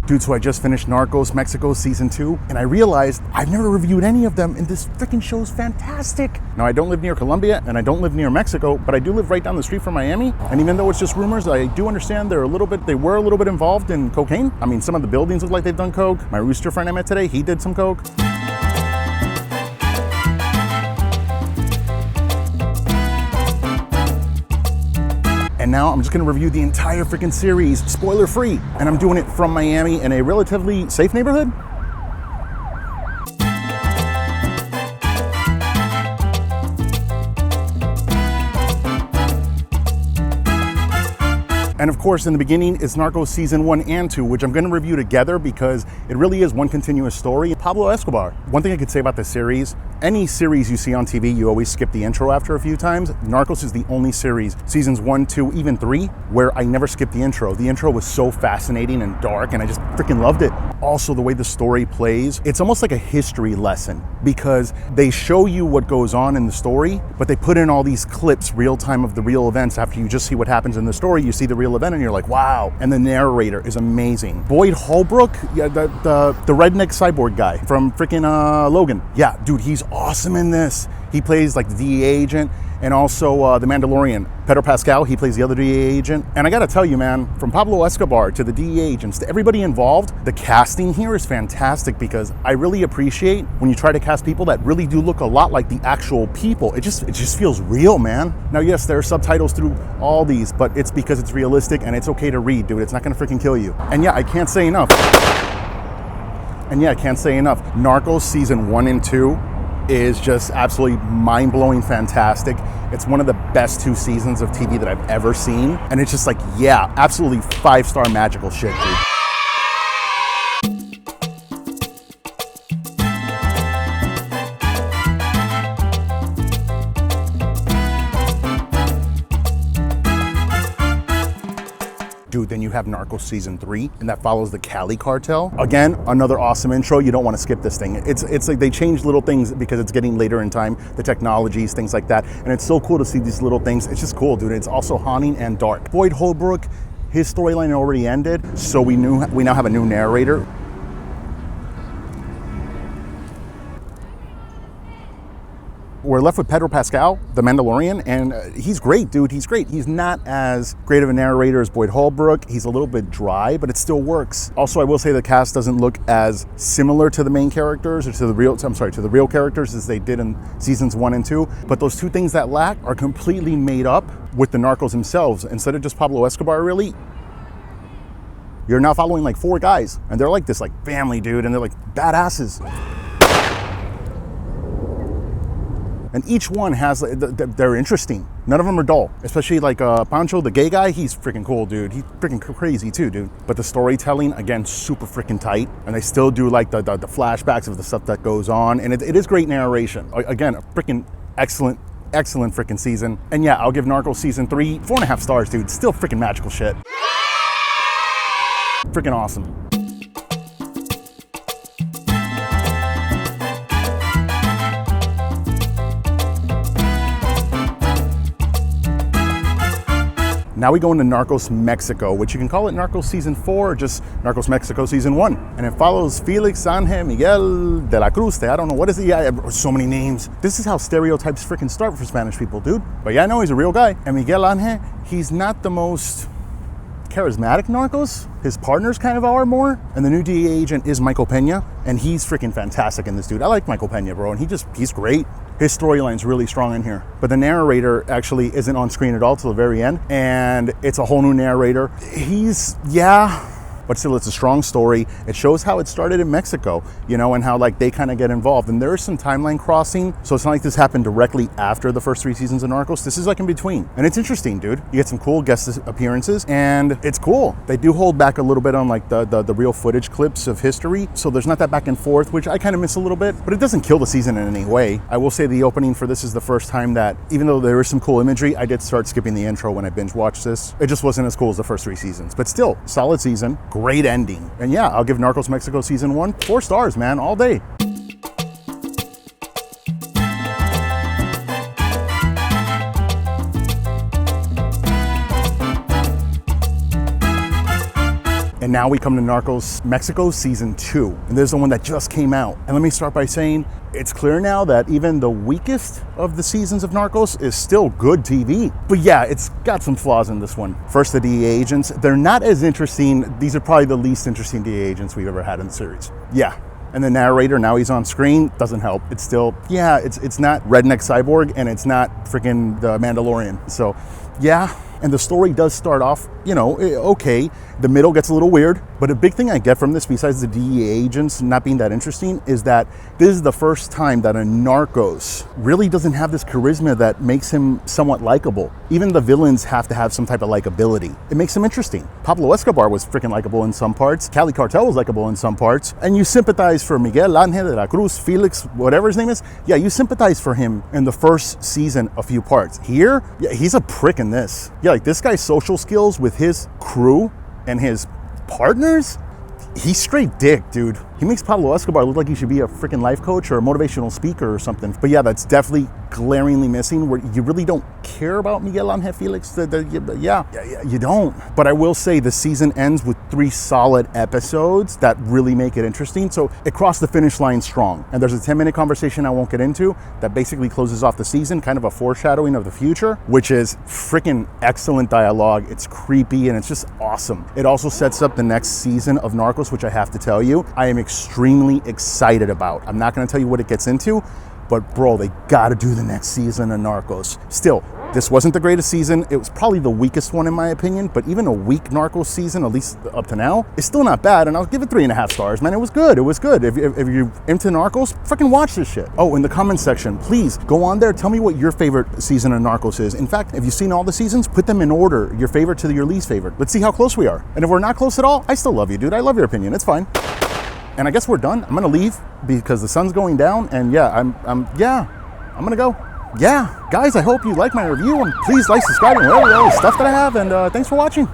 Dude, so I just finished Narcos Mexico Season 2, and I realized I've never reviewed any of them, and this freaking show's fantastic. Now, I don't live near Colombia, and I don't live near Mexico, but I do live right down the street from Miami, and even though it's just rumors, I do understand they were a little bit involved in cocaine. I mean, some of the buildings look like they've done coke. My rooster friend I met today, he did some coke. And now I'm just gonna review the entire freaking series, spoiler free. And I'm doing it from Miami in a relatively safe neighborhood. And of course, in the beginning, it's Narcos Season 1 and 2, which I'm gonna review together because it really is one continuous story. Pablo Escobar. One thing I could say about this series, any series you see on TV, you always skip the intro after a few times. Narcos is the only series, Seasons 1, 2, even 3, where I never skipped the intro. The intro was so fascinating and dark, and I just freaking loved it. Also, the way the story plays, it's almost like a history lesson because they show you what goes on in the story, but they put in all these clips real time of the real events. After you just see what happens in the story, you see the real event and you're like, wow. And the narrator is amazing. Boyd Holbrook, yeah, the redneck cyborg guy from freaking Logan. Yeah, dude, he's awesome in this. He plays like the DEA agent, and also the Mandalorian. Pedro Pascal, he plays the other DEA agent. And I gotta tell you, man, from Pablo Escobar to the DEA agents to everybody involved, the casting here is fantastic because I really appreciate when you try to cast people that really do look a lot like the actual people. It just feels real, man. Now, yes, there are subtitles through all these, but it's because it's realistic and it's okay to read, dude. It's not gonna freaking kill you. And yeah, I can't say enough. Narcos Season 1 and 2 is just absolutely mind-blowing fantastic. It's one of the best 2 seasons of TV that I've ever seen. And it's just like, yeah, absolutely 5-star magical shit, dude. Dude, then you have Narcos Season 3, and that follows the Cali cartel. Again, another awesome intro. You don't want to skip this thing. It's like they change little things because it's getting later in time, the technologies, things like that. And it's so cool to see these little things. It's just cool, dude. It's also haunting and dark. Boyd Holbrook, his storyline already ended, so we now have a new narrator. We're left with Pedro Pascal, the Mandalorian, and he's great, dude. He's great. He's not as great of a narrator as Boyd Holbrook. He's a little bit dry, but it still works. Also, I will say the cast doesn't look as similar to the main characters or to the real characters as they did in Seasons 1 and 2. But those 2 things that lack are completely made up with the Narcos themselves. Instead of just Pablo Escobar, really, you're now following like 4 guys, and they're like this like family, dude, and they're like badasses. And each one has, they're interesting. None of them are dull, especially like Pancho, the gay guy. He's freaking cool, dude. He's freaking crazy too, dude. But the storytelling, again, super freaking tight. And they still do like the flashbacks of the stuff that goes on. And it is great narration. Again, a freaking excellent freaking season. And yeah, I'll give Narcos Season 3 4.5 stars, dude. Still freaking magical shit. Freaking awesome. Now we go into Narcos Mexico, which you can call it Narcos Season 4 or just Narcos Mexico Season 1. And it follows Felix Angel Miguel de la Cruz. I don't know, what is he? So many names. This is how stereotypes freaking start for Spanish people, dude. But yeah, no, he's a real guy. And Miguel Angel, he's not the most charismatic Narcos. His partners kind of are more. And the new DEA agent is Michael Pena, and he's freaking fantastic in this, dude. I like Michael Pena, bro, and he's great. His storyline's really strong in here. But the narrator actually isn't on screen at all till the very end, and it's a whole new narrator. But still, it's a strong story. It shows how it started in Mexico, you know, and how like they kind of get involved. And there is some timeline crossing, so it's not like this happened directly after the first 3 seasons of Narcos. This is like in between. And it's interesting, dude. You get some cool guest appearances, and it's cool. They do hold back a little bit on like the real footage clips of history, so there's not that back and forth, which I kind of miss a little bit, but it doesn't kill the season in any way. I will say the opening for this is the first time that, even though there is some cool imagery, I did start skipping the intro when I binge watched this. It just wasn't as cool as the first 3 seasons, but still, solid season, great ending. And yeah, I'll give Narcos Mexico Season 1 4 stars, man, all day. And now we come to Narcos Mexico season 2. And there's the one that just came out. And let me start by saying, it's clear now that even the weakest of the seasons of Narcos is still good TV. But yeah, it's got some flaws in this one. First, the DEA agents. They're not as interesting. These are probably the least interesting DEA agents we've ever had in the series. Yeah. And the narrator, now he's on screen, doesn't help. It's still, yeah, it's not Redneck Cyborg, and it's not freaking the Mandalorian. So, yeah. And the story does start off, you know, okay. The middle gets a little weird, but a big thing I get from this, besides the DEA agents not being that interesting, is that this is the first time that a Narcos really doesn't have this charisma that makes him somewhat likable. Even the villains have to have some type of likability. It makes them interesting. Pablo Escobar was freaking likable in some parts. Cali Cartel was likable in some parts. And you sympathize for Miguel Ángel de la Cruz, Felix, whatever his name is. Yeah, you sympathize for him in the first season a few parts. Here, yeah, he's a prick in this. Yeah, like this guy's social skills with his crew and his partners, he's straight dick, dude. He makes Pablo Escobar look like he should be a freaking life coach or a motivational speaker or something. But yeah, that's definitely glaringly missing, where you really don't care about Miguel Ángel Felix. Yeah, you don't. But I will say the season ends with 3 solid episodes that really make it interesting. So it crossed the finish line strong. And there's a 10-minute conversation I won't get into that basically closes off the season, kind of a foreshadowing of the future, which is freaking excellent dialogue. It's creepy and it's just awesome. It also sets up the next season of Narcos, which I have to tell you, I am extremely excited about. I'm not going to tell you what it gets into, but bro, they got to do the next season of Narcos. Still, this wasn't the greatest season. It was probably the weakest one in my opinion, but even a weak Narcos season, at least up to now, is still not bad, and I'll give it 3.5 stars, man. It was good. It was good. If you're into Narcos, freaking watch this shit. Oh, in the comments section, please go on there. Tell me what your favorite season of Narcos is. In fact, if you've seen all the seasons, put them in order, your favorite to your least favorite. Let's see how close we are. And if we're not close at all, I still love you, dude. I love your opinion. It's fine. And I guess we're done. I'm gonna leave because the sun's going down, and yeah, I'm gonna go. Yeah, guys, I hope you like my review, and please like, subscribe, and all the stuff that I have, and thanks for watching.